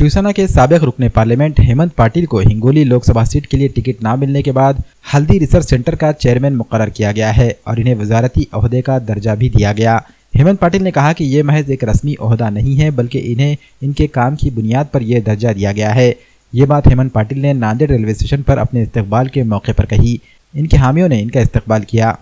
शिवसेना के साबिक रुकने पार्लियामेंट हेमंत पाटिल को हिंगोली लोकसभा सीट के लिए टिकट न मिलने के बाद हल्दी रिसर्च सेंटर का चेयरमैन मुकर्रर किया गया है और इन्हें वजारती ओहदे का दर्जा भी दिया गया। हेमंत पाटिल ने कहा कि ये महज एक रस्मी ओहदा नहीं है, बल्कि इन्हें इनके काम की बुनियाद पर यह दर्जा दिया गया है। ये बात हेमंत पाटिल ने नांदेड़ रेलवे स्टेशन पर अपने इस्तकबाल के मौके पर कही। इनके हामियों ने इनका इस्तकबाल किया।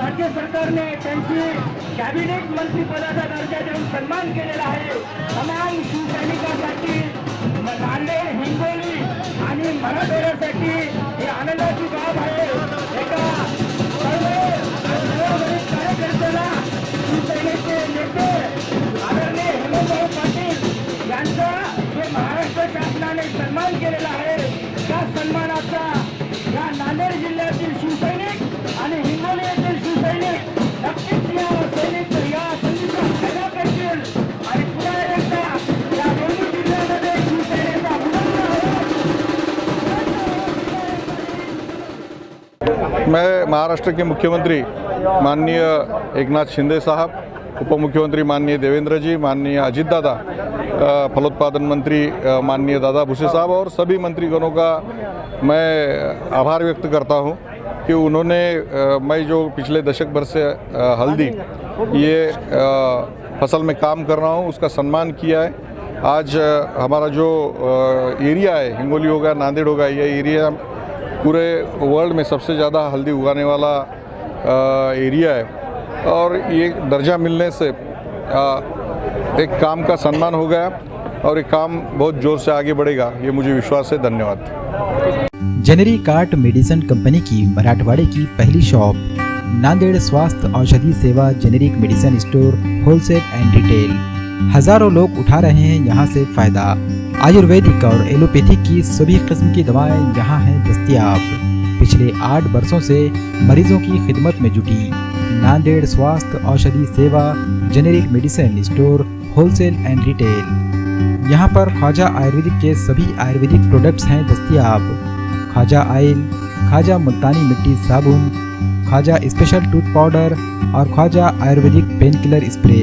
राज्य सरकारने त्यांची कॅबिनेट मंत्रिपदाचा दर्जा देऊन सन्मान केलेला आहे। तमाम शिवसैनिकांसाठी नांदेड, हिंगोली आणि मराठवाड्यासाठी ही आनंदाची बाब आहे। एका कार्यकर्त्याला शिवसेनेचे नेते आदरणीय हेमंतभाऊ पाटील यांचा जो महाराष्ट्र शासनाने सन्मान केलेला आहे, त्या सन्मानाचा या नांदेड जिल्ह्यातील शिवसैनिक आणि हिंगोली येथील शिवसैनिक नक्कीच या सैनिक या संधीचा फायदा करतील आणि पुन्हा एकदा या दोन्ही जिल्ह्यामध्ये शिवसेनेचा मैं महाराष्ट्र के मुख्यमंत्री माननीय एकनाथ शिंदे साहब, उप मुख्यमंत्री माननीय देवेंद्र जी, माननीय अजित दादा, फलोत्पादन मंत्री माननीय दादा भूसे साहब और सभी मंत्रीगणों का मैं आभार व्यक्त करता हूं कि उन्होंने मैं जो पिछले दशक भर से हल्दी ये फसल में काम कर रहा हूं उसका सम्मान किया है। आज हमारा जो एरिया है, हिंगोली होगा, नांदेड़ होगा, ये एरिया पूरे वर्ल्ड में सबसे ज़्यादा हल्दी उगाने वाला एरिया है और ये दर्जा मिलने से एक काम का सम्मान हो गया और ये काम बहुत जोर से आगे बढ़ेगा, ये मुझे विश्वास है। धन्यवाद। जेनेरिक आर्ट मेडिसिन कंपनी की मराठवाड़े की पहली शॉप नांदेड़ स्वास्थ्य औषधि सेवा generic medicine store wholesale and retail. हजारों लोग उठा रहे हैं यहाँ से फायदा। आयुर्वेदिक और एलोपैथिक की सभी किस्म की दवाएं यहाँ हैं दस्तयाब। पिछले 8 वर्षों से मरीजों की खिदमत में जुटी नांदेड़ स्वास्थ्य औषधि सेवा generic medicine store wholesale and retail. यहाँ पर ख्वाजा आयुर्वेदिक के सभी आयुर्वेदिक प्रोडक्ट्स हैं दस्तयाब। ख्वाजा ऑयल, ख्वाजा मुल्तानी मिट्टी साबुन, ख्वाजा स्पेशल टूथ पाउडर और Khwaja Ayurvedic pain killer spray,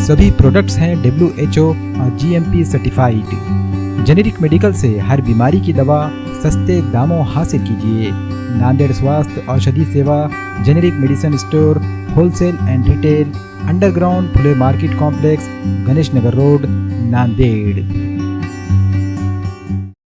सभी प्रोडक्ट्स हैं WHO और GMP सर्टिफाइड। जेनेरिक मेडिकल से हर बीमारी की दवा सस्ते दामों हासिल कीजिए। नांदेड़ स्वास्थ्य औषधि सेवा generic medicine store wholesale and retail, underground Phule market complex, Ganesh Nagar road, Nanded.